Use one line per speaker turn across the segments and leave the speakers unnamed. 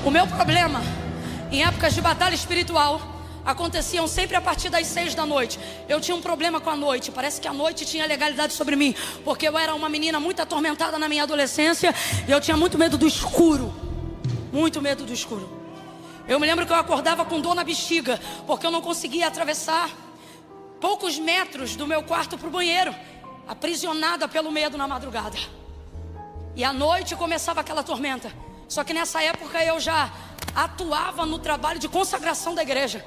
O meu problema, em épocas de batalha espiritual, aconteciam sempre a partir das 6 da noite. Eu tinha um problema com a noite. Parece que a noite tinha legalidade sobre mim, porque eu era uma menina muito atormentada na minha adolescência. E eu tinha muito medo do escuro. Muito medo do escuro. Eu me lembro que eu acordava com dor na bexiga, porque eu não conseguia atravessar poucos metros do meu quarto para o banheiro, aprisionada pelo medo na madrugada. E à noite começava aquela tormenta. Só que nessa época eu já atuava no trabalho de consagração da igreja.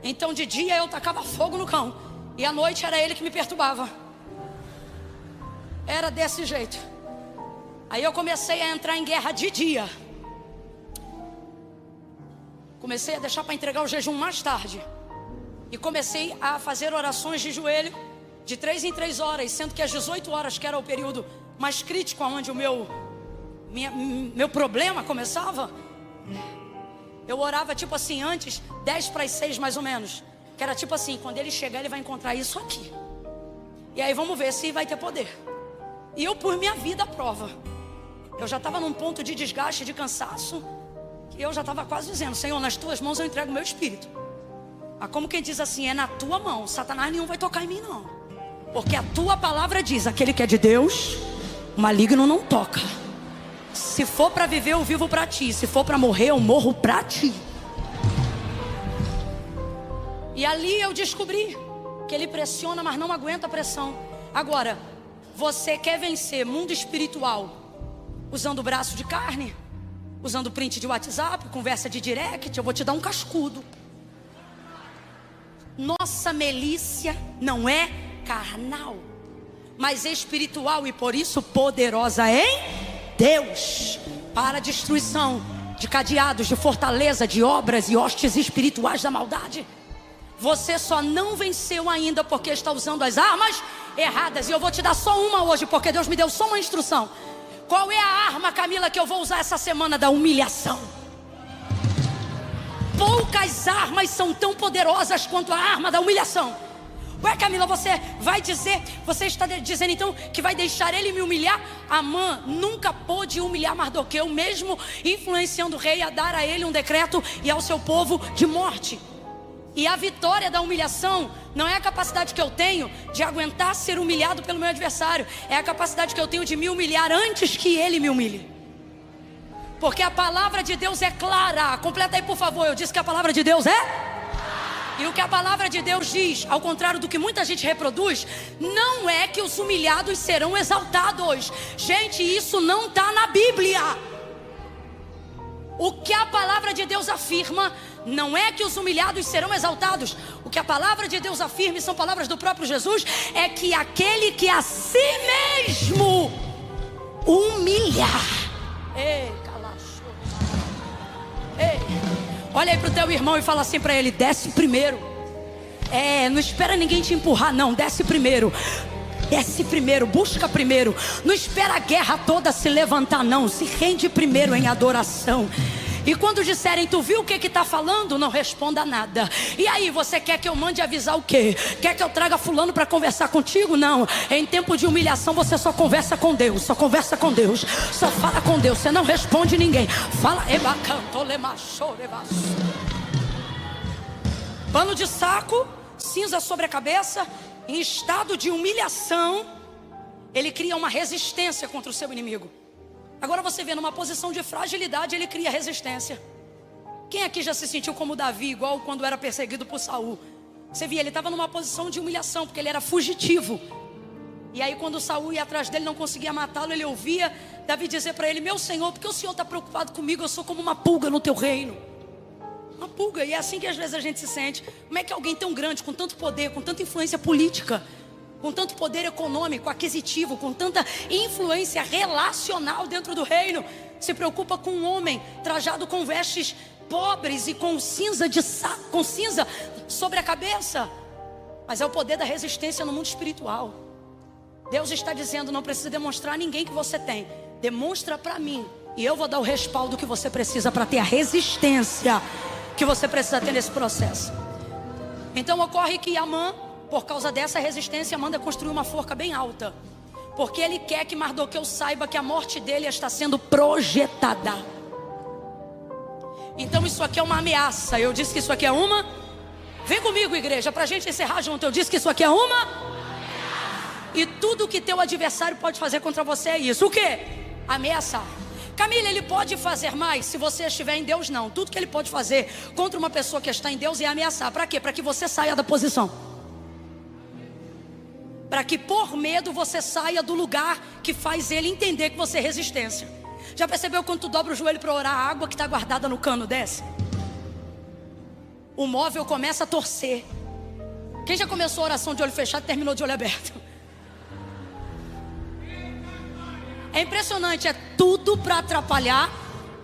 Então de dia eu tacava fogo no cão, e à noite era ele que me perturbava. Era desse jeito. Aí eu comecei a entrar em guerra de dia. Comecei a deixar para entregar o jejum mais tarde. E comecei a fazer orações de joelho de 3 em 3 horas, sendo que às 18 horas, que era o período mais crítico, onde o meu problema começava, eu orava tipo assim, antes 10 para as 6 mais ou menos, que era tipo assim: quando ele chegar ele vai encontrar isso aqui, e aí vamos ver se vai ter poder. E eu pus minha vida à prova. Eu já estava num ponto de desgaste, de cansaço, que eu já estava quase dizendo: Senhor, nas tuas mãos eu entrego o meu espírito. Mas como quem diz assim, é na tua mão, Satanás nenhum vai tocar em mim não, porque a tua palavra diz: aquele que é de Deus, o maligno não toca. Se for para viver, eu vivo para ti. Se for para morrer, eu morro para ti. E ali eu descobri que ele pressiona, mas não aguenta a pressão. Agora, você quer vencer mundo espiritual usando o braço de carne, usando print de WhatsApp, conversa de direct? Eu vou te dar um cascudo. Nossa milícia não é carnal, mas espiritual, e por isso poderosa em Deus, para a destruição de cadeados, de fortaleza, de obras e hostes espirituais da maldade. Você só não venceu ainda porque está usando as armas erradas. E eu vou te dar só uma hoje, porque Deus me deu só uma instrução. Qual é a arma, Camila, que eu vou usar essa semana? Da humilhação. Poucas armas são tão poderosas quanto a arma da humilhação. Ué, Camila, você está dizendo então que vai deixar ele me humilhar? Amã nunca pôde humilhar Mardoqueu, mesmo influenciando o rei a dar a ele um decreto e ao seu povo de morte. E a vitória da humilhação não é a capacidade que eu tenho de aguentar ser humilhado pelo meu adversário, é a capacidade que eu tenho de me humilhar antes que ele me humilhe. Porque a palavra de Deus é clara. Completa aí, por favor. Eu disse que a palavra de Deus é... E o que a palavra de Deus diz, ao contrário do que muita gente reproduz, não é que os humilhados serão exaltados. Gente, isso não está na Bíblia. O que a palavra de Deus afirma não é que os humilhados serão exaltados. O que a palavra de Deus afirma, e são palavras do próprio Jesus, é que aquele que a si mesmo humilhar. Ei, calacho. Ei. Olha aí para o teu irmão e fala assim para ele: desce primeiro. Não espera ninguém te empurrar não, desce primeiro. Desce primeiro, busca primeiro. Não espera a guerra toda se levantar não, se rende primeiro em adoração. E quando disserem: tu viu o que está falando? Não responda nada. E aí, você quer que eu mande avisar o quê? Quer que eu traga fulano para conversar contigo? Não. Em tempo de humilhação você só conversa com Deus. Só conversa com Deus. Só fala com Deus. Você não responde ninguém. Fala. Pano de saco, cinza sobre a cabeça. Em estado de humilhação, ele cria uma resistência contra o seu inimigo. Agora você vê, numa posição de fragilidade, ele cria resistência. Quem aqui já se sentiu como Davi, igual quando era perseguido por Saul? Você via, ele estava numa posição de humilhação, porque ele era fugitivo. E aí quando Saul ia atrás dele, não conseguia matá-lo, ele ouvia Davi dizer para ele: meu Senhor, porque o Senhor está preocupado comigo? Eu sou como uma pulga no teu reino. Uma pulga, e é assim que às vezes a gente se sente. Como é que alguém tão grande, com tanto poder, com tanta influência política, com tanto poder econômico, aquisitivo, com tanta influência relacional dentro do reino, se preocupa com um homem trajado com vestes pobres e com cinza sobre a cabeça? Mas é o poder da resistência no mundo espiritual. Deus está dizendo: não precisa demonstrar a ninguém que você tem, demonstra para mim, e eu vou dar o respaldo que você precisa para ter a resistência que você precisa ter nesse processo. Então ocorre que Amã, por causa dessa resistência, manda construir uma forca bem alta, porque ele quer que Mardoqueu saiba que a morte dele está sendo projetada. Então isso aqui é uma ameaça. Eu disse que isso aqui é uma. Vem comigo, igreja, pra gente encerrar junto. Eu disse que isso aqui é uma. E tudo que teu adversário pode fazer contra você é isso. O quê? Ameaçar. Camila, ele pode fazer mais se você estiver em Deus? Não. Tudo que ele pode fazer contra uma pessoa que está em Deus é ameaçar. Para quê? Para que você saia da posição. Para que por medo você saia do lugar que faz ele entender que você é resistência. Já percebeu quando tu dobra o joelho para orar, a água que está guardada no cano desce? O móvel começa a torcer. Quem já começou a oração de olho fechado terminou de olho aberto? É impressionante, é tudo para atrapalhar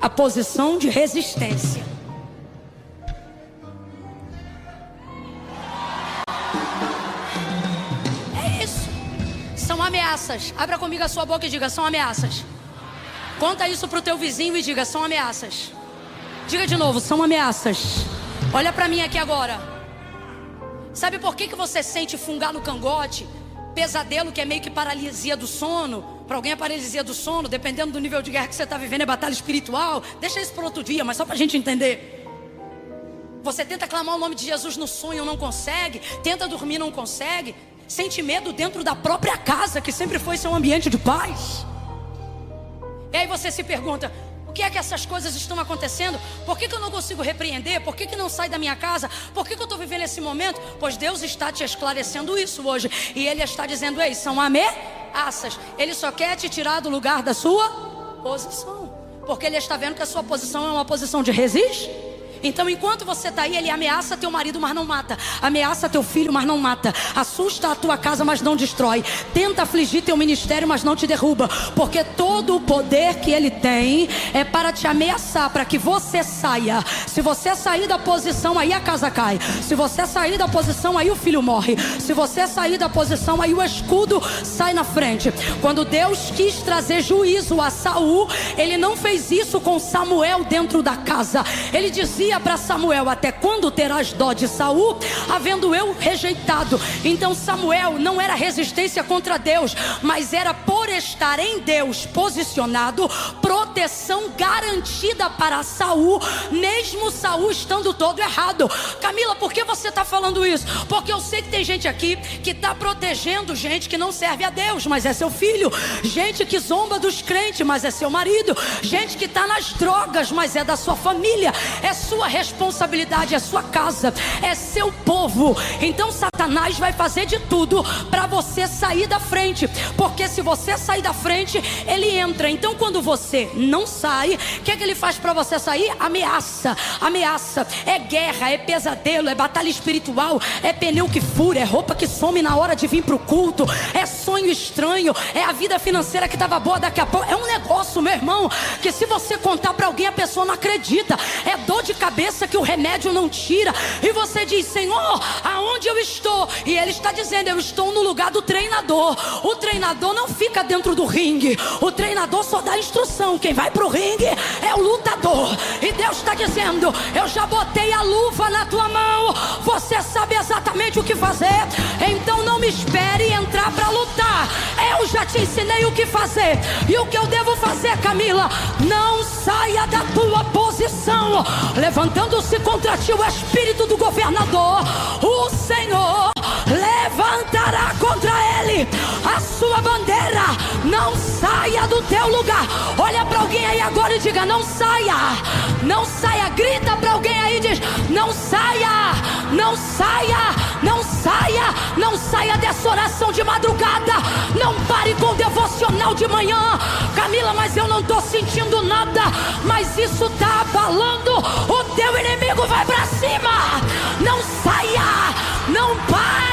a posição de resistência. É isso. São ameaças. Abra comigo a sua boca e diga: são ameaças. Conta isso para o teu vizinho e diga: são ameaças. Diga de novo: são ameaças. Olha para mim aqui agora. Sabe por que você sente fungar no cangote? Pesadelo, que é meio que paralisia do sono. Para alguém é paralisia do sono, dependendo do nível de guerra que você está vivendo, é batalha espiritual. Deixa isso para outro dia, mas só para a gente entender. Você tenta clamar o nome de Jesus no sonho, não consegue. Tenta dormir, não consegue. Sente medo dentro da própria casa, que sempre foi seu ambiente de paz. E aí você se pergunta: o que é que essas coisas estão acontecendo? Por que eu não consigo repreender? Por que não sai da minha casa? Por que eu estou vivendo esse momento? Pois Deus está te esclarecendo isso hoje. E Ele está dizendo: ei, são ameaças. Ele só quer te tirar do lugar da sua posição. Porque Ele está vendo que a sua posição é uma posição de resistência. Então enquanto você está aí, ele ameaça teu marido, mas não mata. Ameaça teu filho, mas não mata. Assusta a tua casa, mas não destrói. Tenta afligir teu ministério, mas não te derruba. Porque todo o poder que ele tem é para te ameaçar, para que você saia. Se você sair da posição, aí a casa cai. Se você sair da posição, aí o filho morre. Se você sair da posição, aí o escudo sai na frente. Quando Deus quis trazer juízo a Saul, ele não fez isso com Samuel dentro da casa. Ele dizia para Samuel: até quando terás dó de Saul, havendo eu rejeitado? Então Samuel não era resistência contra Deus, mas era por estar em Deus posicionado, proteção garantida para Saul, mesmo Saul estando todo errado. Camila, por que você está falando isso? Porque eu sei que tem gente aqui que está protegendo gente que não serve a Deus, mas é seu filho. Gente que zomba dos crentes, mas é seu marido. Gente que está nas drogas, mas é da sua família. É sua responsabilidade, é sua casa, é seu povo. Então Satanás vai fazer de tudo para você sair da frente, porque se você sair da frente, ele entra. Então quando você não sai, o que é que ele faz para você sair? Ameaça. Ameaça é guerra, é pesadelo, é batalha espiritual, é pneu que fura, é roupa que some na hora de vir para o culto, é sonho estranho, é a vida financeira que estava boa, daqui a pouco é um negócio, meu irmão, que se você contar para alguém, a pessoa não acredita. É dor de cabeça que o remédio não tira. E você diz: Senhor, aonde eu estou? E Ele está dizendo: eu estou no lugar do treinador. O treinador não fica dentro do ringue. O treinador só dá instrução. Quem vai pro ringue é o lutador. E Deus está dizendo: eu já botei a luva na tua mão. Você sabe exatamente o que fazer. Então não me espere entrar para lutar. Eu já te ensinei o que fazer. E o que eu devo fazer, Camila? Não saia da tua posição. Levantando-se contra ti o espírito do governador, o Senhor levantará contra ele a sua bandeira. Não saia do teu lugar. Olha para alguém aí agora e diga: não saia. Não saia. Grita para alguém aí e diz: não saia. Não saia. Não saia. Não saia dessa oração de madrugada. Não pare com o devocional de manhã. Camila, mas eu não estou sentindo nada. Mas isso está abalando. O teu inimigo vai para cima. Não saia. Não para.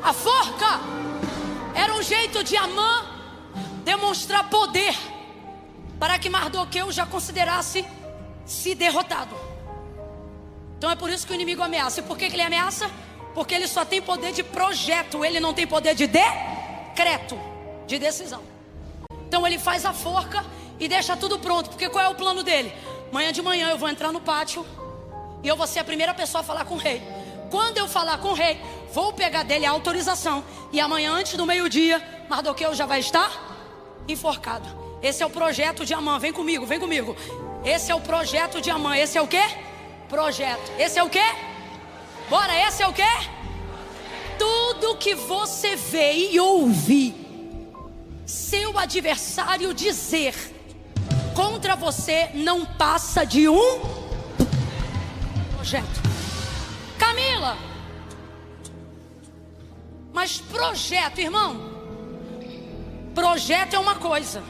A forca era um jeito de Amã demonstrar poder para que Mardoqueu já considerasse se derrotado. Então é por isso que o inimigo ameaça. E por que ele ameaça? Porque ele só tem poder de projeto, ele não tem poder de decreto, de decisão. Então ele faz a forca e deixa tudo pronto. Porque qual é o plano dele? Amanhã de manhã eu vou entrar no pátio e eu vou ser a primeira pessoa a falar com o rei. Quando eu falar com o rei, vou pegar dele a autorização. E amanhã, antes do meio-dia, Mardoqueu já vai estar enforcado. Esse é o projeto de Amã. Vem comigo, vem comigo. Esse é o projeto de Amã. Esse é o quê? Projeto. Esse é o quê? Bora, esse é o quê? Tudo que você vê e ouve seu adversário dizer contra você não passa de um projeto. Camila, mas projeto, irmão, projeto é uma coisa,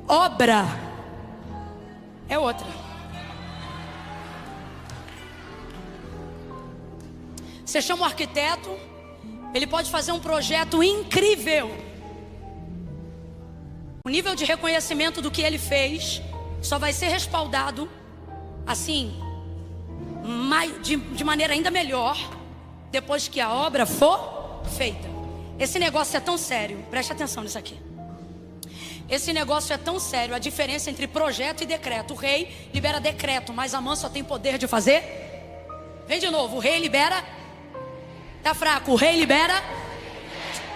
obra é outra. Você chama o arquiteto, ele pode fazer um projeto incrível. O nível de reconhecimento do que ele fez só vai ser respaldado assim, de maneira ainda melhor, depois que a obra for feita. Esse negócio é tão sério, preste atenção nisso aqui. Esse negócio é tão sério, a diferença entre projeto e decreto. O rei libera decreto, mas Amã só tem poder de fazer. Vem de novo, o rei libera. Tá fraco, o rei libera,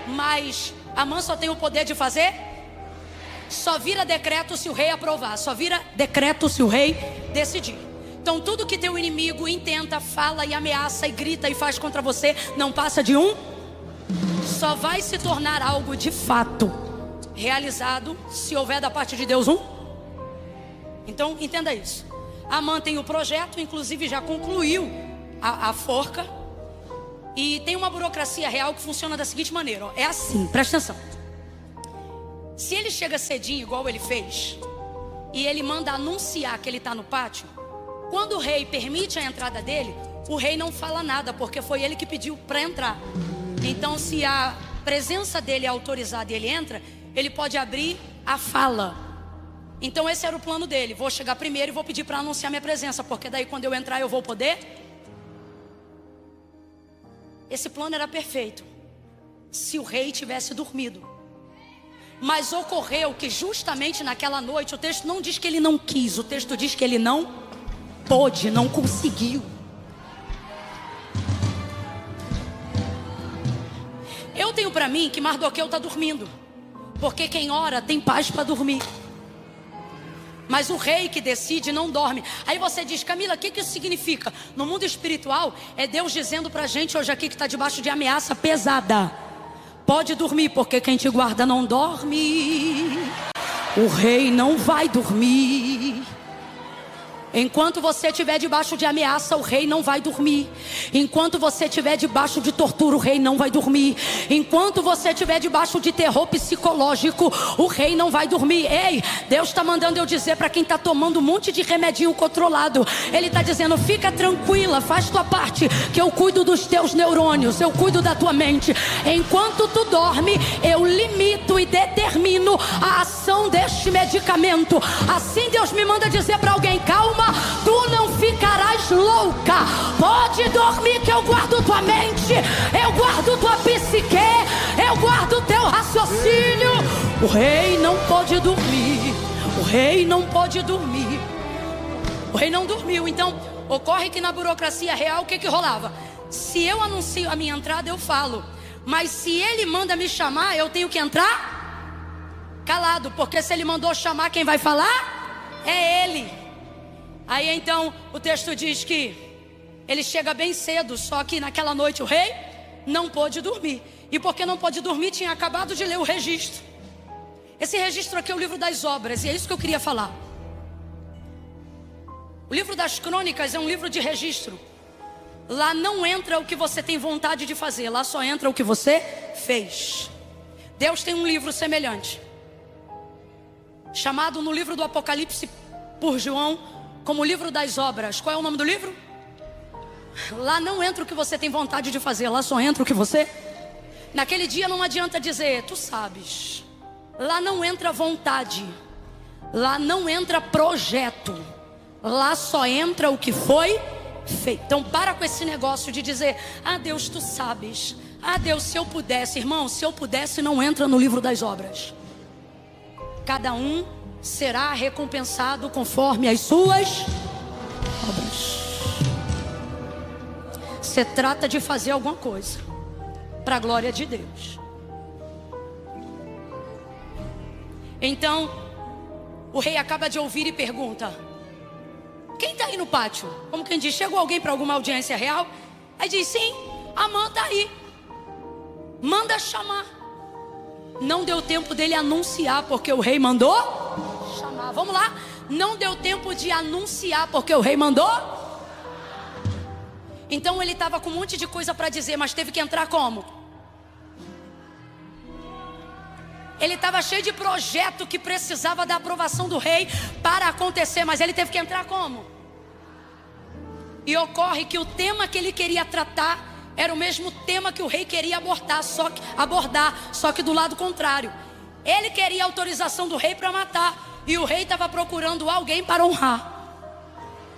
mas Amã só tem o poder de fazer. Só vira decreto se o rei aprovar. Só vira decreto se o rei decidir. Então tudo que teu inimigo intenta, fala e ameaça e grita e faz contra você, não passa de um. Só vai se tornar algo de fato realizado se houver da parte de Deus um. Então entenda isso. Amã tem o projeto, inclusive já concluiu a forca. E tem uma burocracia real que funciona da seguinte maneira, ó. É assim, presta atenção. Se ele chega cedinho, igual ele fez, e ele manda anunciar que ele está no pátio, quando o rei permite a entrada dele, o rei não fala nada, porque foi ele que pediu para entrar. Então, se a presença dele é autorizada e ele entra, ele pode abrir a fala. Então, esse era o plano dele. Vou chegar primeiro e vou pedir para anunciar minha presença, porque daí quando eu entrar eu vou poder. Esse plano era perfeito se o rei tivesse dormido. Mas ocorreu que justamente naquela noite, o texto não diz que ele não quis, o texto diz que ele não pôde, não conseguiu. Eu tenho para mim que Mardoqueu está dormindo, porque quem ora tem paz para dormir. Mas o rei que decide não dorme. Aí você diz, Camila, o que isso significa? No mundo espiritual, é Deus dizendo pra gente hoje aqui que está debaixo de ameaça pesada: pode dormir, porque quem te guarda não dorme. O rei não vai dormir. Enquanto você estiver debaixo de ameaça, o rei não vai dormir. Enquanto você estiver debaixo de tortura, o rei não vai dormir. Enquanto você estiver debaixo de terror psicológico, o rei não vai dormir. Ei, Deus está mandando eu dizer para quem está tomando um monte de remedinho controlado. Ele está dizendo, fica tranquila, faz tua parte, que eu cuido dos teus neurônios, eu cuido da tua mente. Enquanto tu dorme, eu limito e determino a ação deste medicamento. Assim Deus me manda dizer para alguém, calma, tu não ficarás louca. Pode dormir que eu guardo tua mente, eu guardo tua psique, eu guardo teu raciocínio. O rei não pode dormir. O rei não pode dormir. O rei não dormiu. Então ocorre que na burocracia real o que rolava? Se eu anuncio a minha entrada, eu falo. Mas se ele manda me chamar, eu tenho que entrar calado, porque se ele mandou chamar, quem vai falar é ele. Aí então o texto diz que ele chega bem cedo, só que naquela noite o rei não pôde dormir. E porque não pôde dormir, tinha acabado de ler o registro. Esse registro aqui é o livro das obras, e é isso que eu queria falar. O livro das crônicas é um livro de registro. Lá não entra o que você tem vontade de fazer, lá só entra o que você fez. Deus tem um livro semelhante, chamado no livro do Apocalipse por João como o livro das obras. Qual é o nome do livro? Lá não entra o que você tem vontade de fazer, lá só entra o que você. Naquele dia não adianta dizer, tu sabes. Lá não entra vontade, lá não entra projeto, lá só entra o que foi feito. Então para com esse negócio de dizer, ah Deus, tu sabes. Ah Deus, se eu pudesse. Irmão, se eu pudesse não entra no livro das obras. Cada um será recompensado conforme as suas obras. Você trata de fazer alguma coisa, para a glória de Deus. Então, o rei acaba de ouvir e pergunta: quem está aí no pátio? Como quem diz, chegou alguém para alguma audiência real? Aí diz, sim, Amã está aí. Manda chamar. Não deu tempo dele anunciar, porque o rei mandou chamar. Vamos lá. Não deu tempo de anunciar, porque o rei mandou. Então ele estava com um monte de coisa para dizer, mas teve que entrar como? Ele estava cheio de projeto que precisava da aprovação do rei para acontecer, mas ele teve que entrar como? E ocorre que o tema que ele queria tratar era o mesmo tema que o rei queria abordar, só que do lado contrário. Ele queria autorização do rei para matar, e o rei estava procurando alguém para honrar.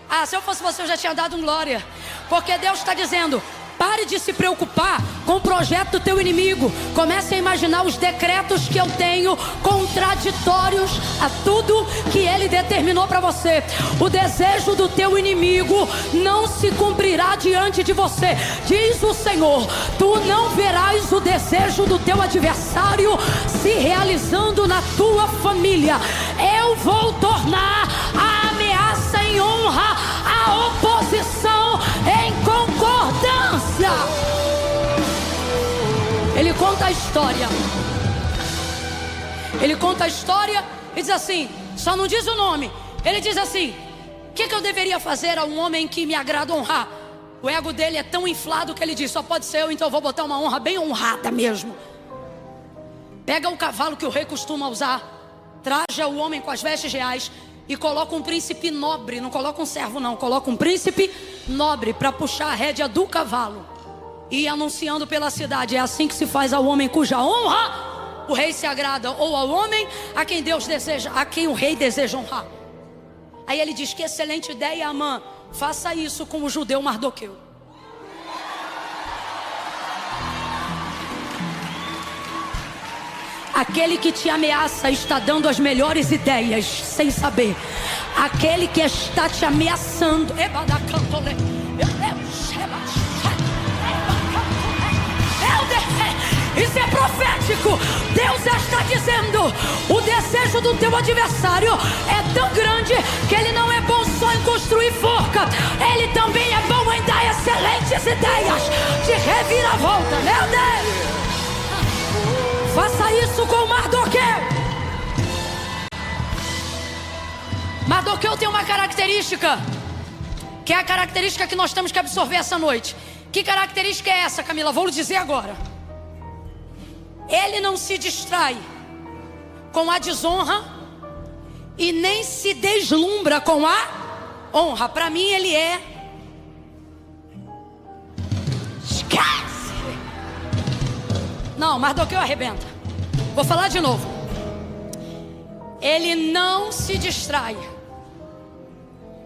Ah, se eu fosse você, eu já tinha dado um glória, porque Deus está dizendo: pare de se preocupar com o projeto do teu inimigo. Comece a imaginar os decretos que eu tenho contraditórios a tudo que ele determinou para você. O desejo do teu inimigo não se cumprirá diante de você, diz o Senhor. Tu não verás o desejo do teu adversário se realizando na tua família. Eu vou tornar a ameaça em honra, a oposição em concordância. Ele conta a história. Ele conta a história e diz assim, só não diz o nome. Ele diz assim: o que eu deveria fazer a um homem que me agrada honrar? O ego dele é tão inflado que ele diz, só pode ser eu, então eu vou botar uma honra bem honrada mesmo. Pega o cavalo que o rei costuma usar, traja o homem com as vestes reais e coloca um príncipe nobre. Não coloca um servo não, coloca um príncipe nobre para puxar a rédea do cavalo e ir anunciando pela cidade: é assim que se faz ao homem cuja honra o rei se agrada, ou ao homem a quem Deus deseja, a quem o rei deseja honrar. Aí ele diz: que excelente ideia, Amã, faça isso com o judeu Mardoqueu. Aquele que te ameaça está dando as melhores ideias sem saber. Aquele que está te ameaçando, isso é profético. Deus está dizendo: o desejo do teu adversário é tão grande que ele não é bom só em construir forca, ele também é bom em dar excelentes ideias de reviravolta. Meu Deus! Faça isso com Mardoqueu. Mardoqueu tem uma característica, que é a característica que nós temos que absorver essa noite. Que característica é essa, Camila? Vou lhe dizer agora. Ele não se distrai com a desonra e nem se deslumbra com a honra. Para mim ele é... esquece! Não, Mardoqueu arrebenta. Vou falar de novo. Ele não se distrai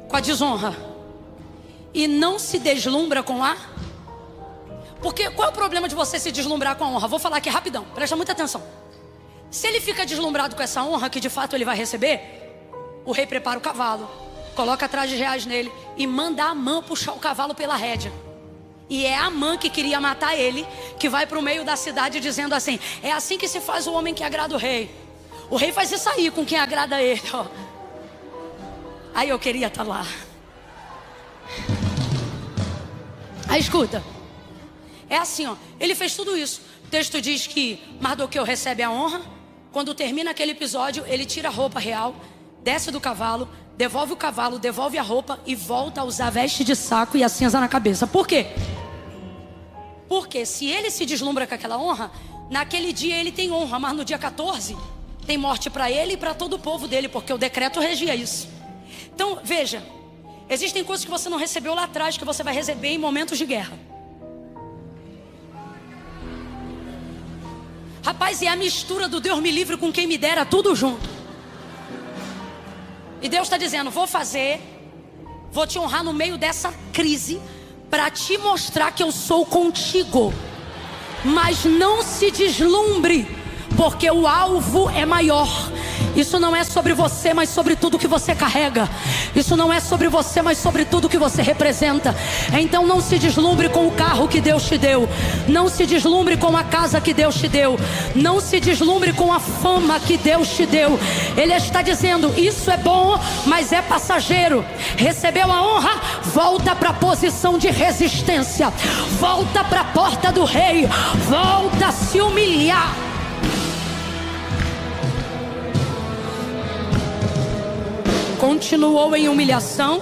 com a desonra e não se deslumbra com a... Porque qual é o problema de você se deslumbrar com a honra? Vou falar aqui rapidão, presta muita atenção. Se ele fica deslumbrado com essa honra que de fato ele vai receber, o rei prepara o cavalo, coloca trajes reais nele e manda Amã puxar o cavalo pela rédea. E é Amã que queria matar ele, que vai para o meio da cidade dizendo assim: é assim que se faz o homem que agrada o rei. O rei faz isso aí com quem agrada ele, ó. Aí eu queria estar lá. Aí escuta. É assim, ó. Ele fez tudo isso. O texto diz que Mardoqueu recebe a honra. Quando termina aquele episódio, ele tira a roupa real, desce do cavalo, devolve o cavalo, devolve a roupa e volta a usar veste de saco e a cinza na cabeça. Por quê? Porque se ele se deslumbra com aquela honra, naquele dia ele tem honra, mas no dia 14 tem morte para ele e para todo o povo dele, porque o decreto regia isso. Então, veja, existem coisas que você não recebeu lá atrás, que você vai receber em momentos de guerra. Rapaz, é a mistura do Deus me livre com quem me dera, tudo junto. E Deus está dizendo: vou te honrar no meio dessa crise, para te mostrar que eu sou contigo. Mas não se deslumbre, porque o alvo é maior. Isso não é sobre você, mas sobre tudo que você carrega. Isso não é sobre você, mas sobre tudo que você representa. Então não se deslumbre com o carro que Deus te deu. Não se deslumbre com a casa que Deus te deu. Não se deslumbre com a fama que Deus te deu. Ele está dizendo, isso é bom, mas é passageiro. Recebeu a honra, volta para a posição de resistência. Volta para a porta do rei. Volta a se humilhar. Continuou em humilhação.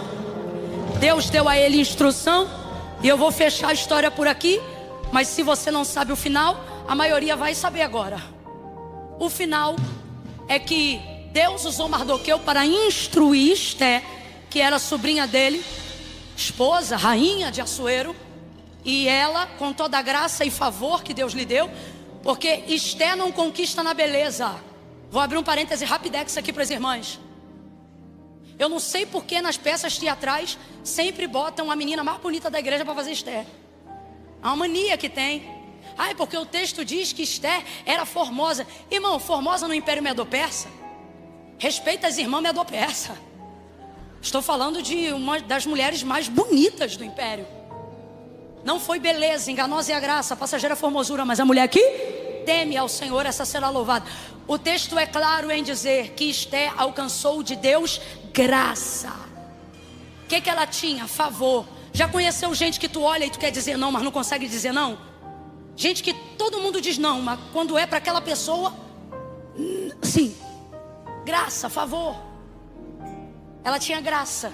Deus deu a ele instrução. E eu vou fechar a história por aqui. Mas se você não sabe o final, a maioria vai saber agora. O final é que Deus usou Mardoqueu para instruir Esté, que era sobrinha dele, esposa, rainha de Assuero. E ela, com toda a graça e favor que Deus lhe deu, porque Esté não conquista na beleza. Vou abrir um parêntese rapidex aqui para as irmãs. Eu não sei porque nas peças teatrais sempre botam a menina mais bonita da igreja para fazer Esté. É uma mania que tem. Ah, é porque o texto diz que Esté era formosa. Irmão, formosa no Império Medo-Persa. Respeita as irmãs Medo-Persa. Estou falando de uma das mulheres mais bonitas do Império. Não foi beleza, enganosa é a graça, passageira formosura, mas a mulher que teme ao Senhor, essa será louvada. O texto é claro em dizer que Esté alcançou de Deus graça. O que ela tinha? Favor. Já conheceu gente que tu olha e tu quer dizer não, mas não consegue dizer não? Gente que todo mundo diz não, mas quando é para aquela pessoa, sim. Graça, favor. Ela tinha graça.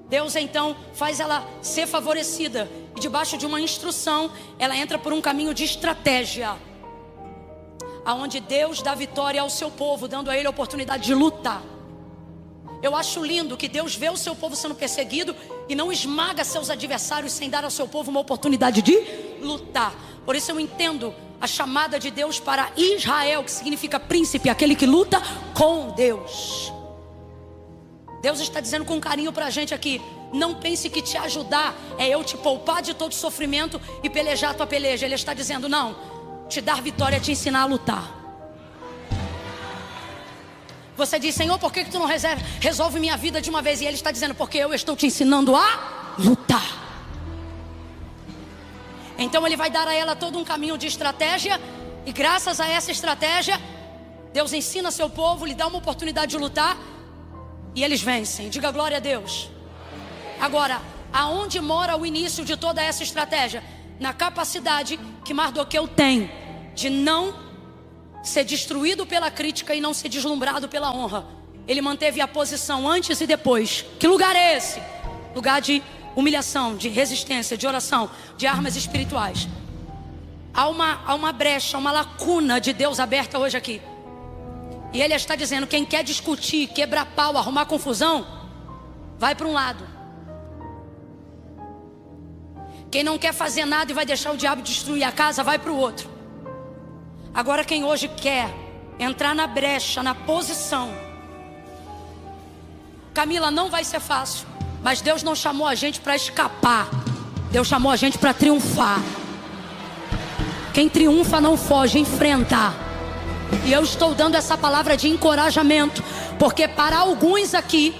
Deus então faz ela ser favorecida. E debaixo de uma instrução, ela entra por um caminho de estratégia, aonde Deus dá vitória ao seu povo, dando a ele a oportunidade de lutar. Eu acho lindo que Deus vê o seu povo sendo perseguido e não esmaga seus adversários sem dar ao seu povo uma oportunidade de lutar. Por isso eu entendo a chamada de Deus para Israel, que significa príncipe, aquele que luta com Deus. Deus está dizendo com carinho para a gente aqui: não pense que te ajudar é eu te poupar de todo sofrimento e pelejar a tua peleja. Ele está dizendo, não, te dar vitória é te ensinar a lutar. Você diz, Senhor, por que tu não resolve minha vida de uma vez? E Ele está dizendo, porque eu estou te ensinando a lutar. Então Ele vai dar a ela todo um caminho de estratégia. E graças a essa estratégia, Deus ensina seu povo, lhe dá uma oportunidade de lutar. E eles vencem, diga glória a Deus. Agora, aonde mora o início de toda essa estratégia? Na capacidade que Mardoqueu tem de não ser destruído pela crítica e não ser deslumbrado pela honra. Ele manteve a posição antes e depois. Que lugar é esse? Lugar de humilhação, de resistência, de oração, de armas espirituais. Há uma brecha, uma lacuna de Deus aberta hoje aqui. E Ele está dizendo, quem quer discutir, quebrar pau, arrumar confusão, vai para um lado. Quem não quer fazer nada e vai deixar o diabo destruir a casa, vai para o outro. Agora quem hoje quer entrar na brecha, na posição, Camila, não vai ser fácil. Mas Deus não chamou a gente para escapar. Deus chamou a gente para triunfar. Quem triunfa não foge, enfrenta. E eu estou dando essa palavra de encorajamento, porque para alguns aqui,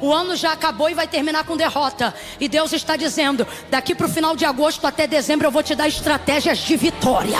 o ano já acabou e vai terminar com derrota. E Deus está dizendo, daqui para o final de agosto até dezembro eu vou te dar estratégias de vitória.